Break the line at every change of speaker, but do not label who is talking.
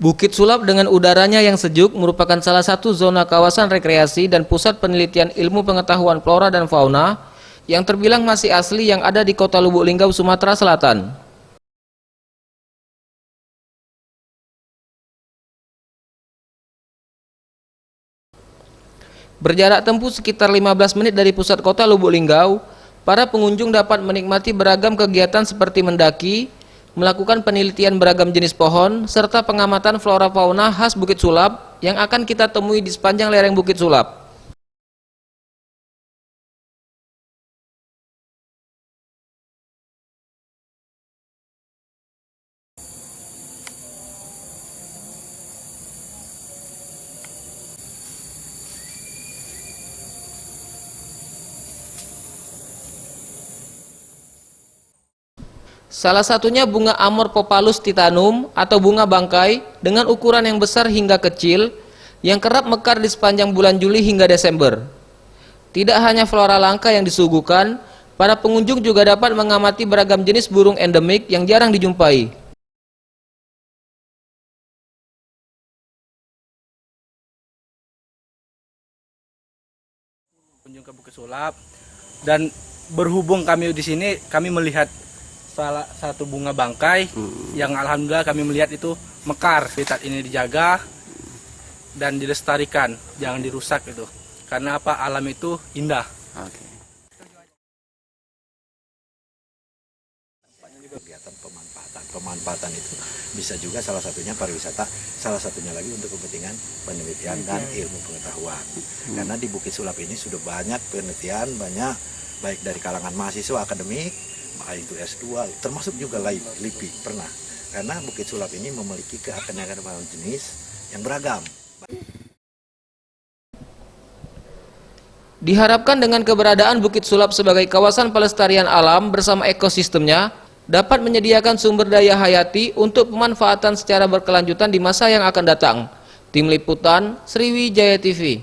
Bukit Sulap dengan udaranya yang sejuk merupakan salah satu zona kawasan rekreasi dan pusat penelitian ilmu pengetahuan flora dan fauna yang terbilang masih asli yang ada di Kota Lubuk Linggau, Sumatera Selatan. Berjarak tempuh sekitar 15 menit dari pusat kota Lubuk Linggau, para pengunjung dapat menikmati beragam kegiatan seperti mendaki, melakukan penelitian beragam jenis pohon, serta pengamatan flora fauna khas Bukit Sulap yang akan kita temui di sepanjang lereng Bukit Sulap. Salah satunya bunga Amorphophallus titanum atau bunga bangkai dengan ukuran yang besar hingga kecil yang kerap mekar di sepanjang bulan Juli hingga Desember. Tidak hanya flora langka yang disuguhkan, para pengunjung juga dapat mengamati beragam jenis burung endemik yang jarang dijumpai.
Kunjung ke Bukit Sulap, dan berhubung kami di sini, kami melihat salah satu bunga bangkai yang alhamdulillah kami melihat itu mekar. Habitat ini dijaga dan dilestarikan, jangan dirusak itu. Karena apa? Alam itu indah.
Kegiatan pemanfaatan itu bisa juga salah satunya pariwisata, salah satunya lagi untuk kepentingan penelitian dan ilmu pengetahuan. Karena di Bukit Sulap ini sudah banyak penelitian, banyak baik dari kalangan mahasiswa akademik, itu S2, termasuk juga LIPI pernah. Karena Bukit Sulap ini memiliki keanekaragaman jenis yang beragam.
Diharapkan dengan keberadaan Bukit Sulap sebagai kawasan pelestarian alam bersama ekosistemnya dapat menyediakan sumber daya hayati untuk pemanfaatan secara berkelanjutan di masa yang akan datang. Tim Liputan, Sriwijaya TV.